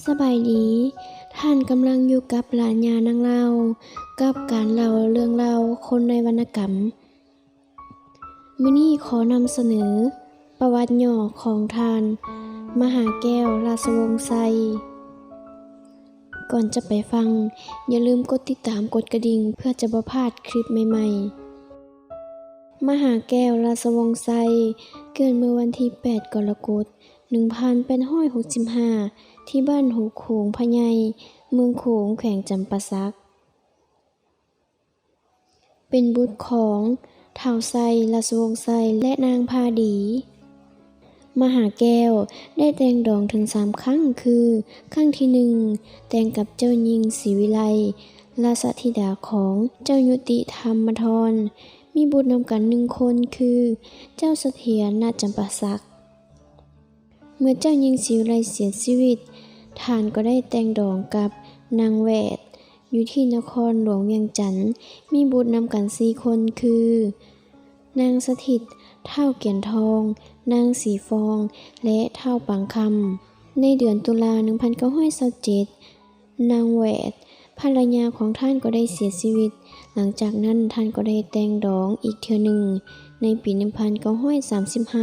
สบายดี ท่านกำลังอยู่กับหลานยานางเล่ากับการเล่าเรื่องเล่าคนในวรรณกรรม มื้อนี้ขอนำเสนอ ประวัติย่อของท่าน มหาแก้วราชวงศ์ไซก่อนจะไปฟัง อย่าลืมกดติดตามกดกระดิ่งเพื่อจะบ่พลาดคลิปใหม่ๆ มหาแก้วราชวงศ์ไซเกิดเมื่อวันที่ 8 กรกฎาคม 1865 ที่บ้านหูโขงพะไยเมืองโขงแขวงจำปาสัก เป็นบุตรของท้าวไซราชวงศ์ไซและนางพาดี มหาแก้วได้แต่งดองถึง3 ครั้งคือ ครั้งที่ 1 แต่งกับเจ้าหญิงศรีวิไลราชธิดาของเจ้ายุติธรรมธร มีบุตรนำกัน1 คนคือ เจ้าเสถียร ณ จำปาสัก เมื่อเจ้าหญิงศรีวิไลเสียชีวิต ท่านก็ได้แต่งดองกับนางแวดอยู่ที่นครหลวงเวียงจันทน์ มีบุตรนำกัน4 คนคือ นางสถิต ท้าวเกียรติทอง นางสีฟอง และท้าวปังคำ ในเดือนตุลา 1927 นางแหวดภรรยาของท่านก็ได้เสียชีวิต หลังจากนั้นท่านก็ได้แต่งดองอีกเทื่อหนึ่งในปี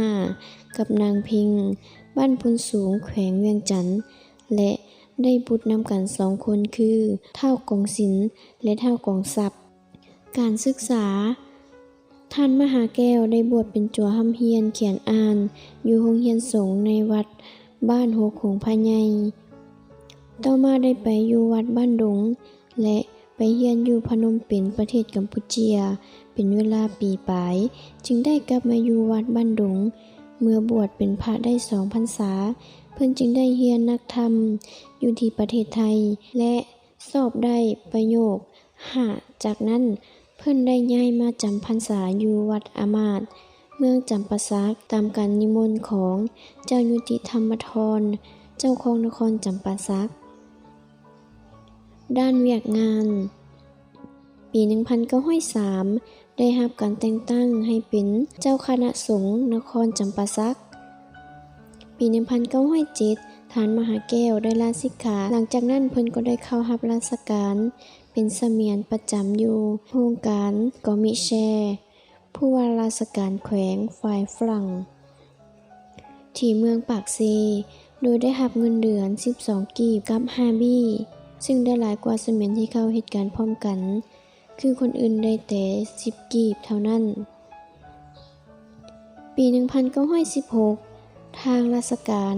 1935 กับนางพิง บ้านพุนสูงแขวงเวียงจันทน์ และได้บุตรนำกัน2 คนคือ ท้าวกงสินและท้าวกองทรัพย์ การศึกษา ท่านมหาแก้วได้บวชเป็นจั่วร่ำเรียนเขียนอ่านอยู่โรงเรียนสงฆ์ในวัดบ้านหัวโขงพะไย ต่อมาได้ไปอยู่วัดบ้านดง และไปเรียนอยู่พนมเปญประเทศกัมพูเชียเป็นเวลาปีปลาย จึงได้กลับมาอยู่วัดบ้านดง เมื่อบวชเป็นพระได้2 พรรษา เพิ่นจึงได้เรียนนักธรรมอยู่ที่ประเทศไทย และสอบได้ประโยค 5 จากนั้นเพิ่นได้ย้ายมาจำพรรษาอยู่วัดอามาตย์ เมืองจำปาสักตามการนิมนต์ของเจ้ายุติธรรมธร เจ้าของนครจำปาสัก ด้านเวียกงาน ปี 1903 ได้รับการแต่งตั้งให้เป็นเจ้าคณะสงฆ์นครจำปาสัก ปี 1907 ท่านมหาแก้วได้ลาสิกขา หลังจากนั้นเพิ่นก็ได้เข้ารับราชการเป็นเสมียนประจำอยู่โรงการกอมิแชร์ ผู้ว่าราชการแขวงฝ่ายฝรั่ง ที่เมืองปากเซ โดยได้รับเงินเดือน 12 กีบกับ5 บี้ ซึ่งได้หลายกว่าเสมียนที่เข้าเฮ็ดการพร้อมกัน คือคนอื่นได้แต่ 10 กีบเท่านั้น ปี 1916 ทางราชการ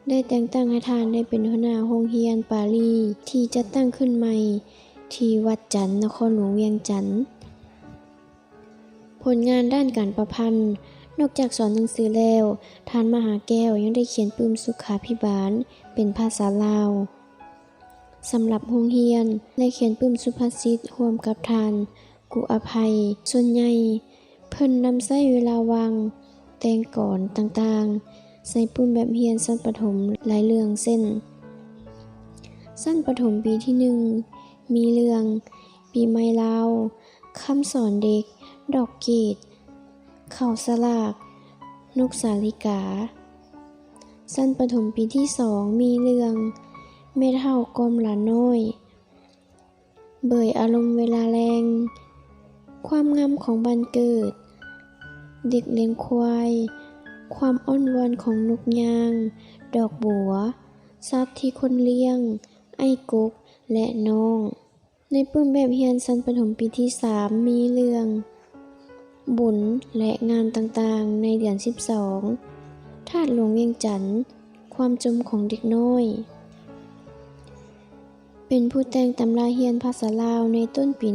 ได้แต่งตั้งให้ท่านได้เป็นหัวหน้าโรงเรียนปาลีที่จัดตั้งขึ้นใหม่ที่วัดจันทน์นครหลวงเวียงจันทน์ ผลงานด้านการประพันธ์ นอกจากสอนหนังสือแล้ว ท่านมหาแก้วยังได้เขียนปึ้มสุขาภิบาลเป็นภาษาลาวสำหรับโรงเรียน และเขียนปึ้มสุภาษิตร่วมกับท่านกุอภัย ส่วนใหญ่เพิ่นนำใช้เวลาว่างแต่งกลอนต่างๆ ใส่ปึ้มแบบเรียนชั้นประถมหลายเรื่องเช่น ชั้นประถมปีที่ 1 มีเรื่อง ปีใหม่ลาว คำสอนเด็ก ดอกเกด ข้าวสลาก นกสาลิกา ชั้นประถมปีที่ 2 มีเรื่อง แม่เฒ่ากล่อมหลานน้อย เบยอารมณ์เวลาแลง ความงามของบ้านเกิด เด็กเลี้ยงควาย ความอ้อนวอนของนกยาง ดอกบัว สัตว์ที่คนเลี้ยง ไอ้กก และน้อง ในปึ้มแบบเรียนชั้นประถมปีที่ 3 มีเรื่อง บุญและงานต่างๆ ในเดือน 12 ธาตุหลวงเวียงจันทน์ ความจมของเด็กน้อย เป็นผู้แต่งตำราเรียนภาษาลาวในต้นปี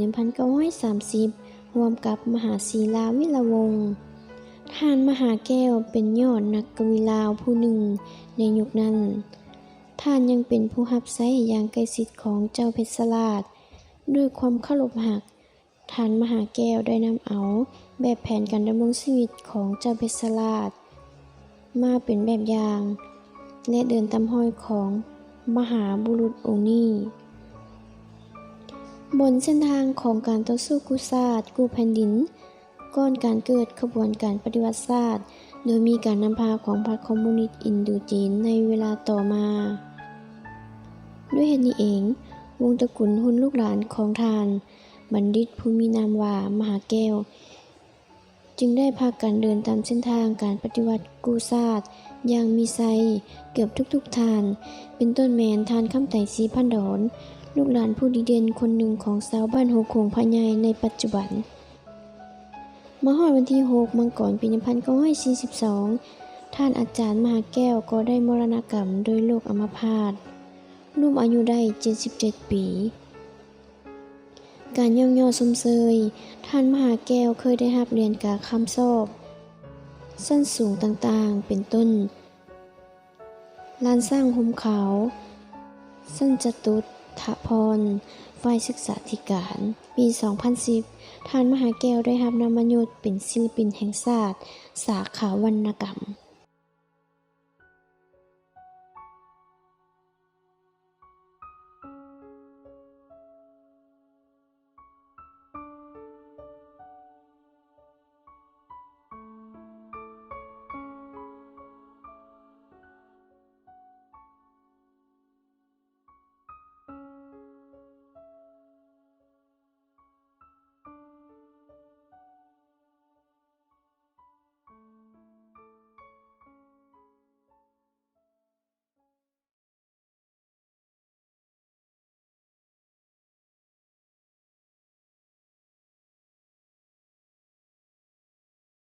1930 ร่วมกับมหาศิลาวิรวงศ์ ท่านมหาแก้วเป็นยอดนักกวีลาวผู้หนึ่งในยุคนั้น ท่านยังเป็นผู้รับใช้อย่างใกล้ชิดของเจ้าเพชรสลาด ด้วยความเคารพรัก ท่านมหาแก้วได้นำเอาแบบแผนการดำรงชีวิตของเจ้าเพชรสลาด มาเป็นแบบอย่าง และเดินตามรอยของมหาบุรุษองค์นี้ บนเส้นทางของการต่อสู้กู้ชาติกู้แผ่นดิน ก่อนการเกิดขบวนการปฏิวัติศาสตร์ โดยมีการนำพาของพรรคคอมมิวนิสต์อินโดจีนในเวลาต่อมา ด้วยเหตุนี้เอง วงศ์ตระกูลหุ่นลูกหลานของท่านบัณฑิตผู้มีนามว่ามหาแก้ว จึงได้พากันเดินตามเส้นทางการปฏิวัติกู้ชาติอย่างมีไซเกือบทุกๆทาน เป็นต้นแมนทานคำไต่ศรีพันดร ลูกหลานผู้ดีเด่นคนหนึ่งของชาวบ้านโฮโขงพะไยในปัจจุบันมาฮอดวันที่ 6 มังกรปี 1942 ท่านอาจารย์มหาแก้วก็ได้มรณกรรมโดยโรคอัมพาตรวมอายุได้ 77 ปี การย่องย่อชมเชยท่านมหาแก้วเคยได้รับเรียนกาคำสอบสั้นสูงต่างๆ เป็นต้นลานสร้างห่มขาวสั้นจตุถพร ฝ่ายศึกษาธิการ ปี 2010 ท่านมหาแก้วได้รับนามยศเป็นศิลปินแห่งชาติสาขาวรรณกรรม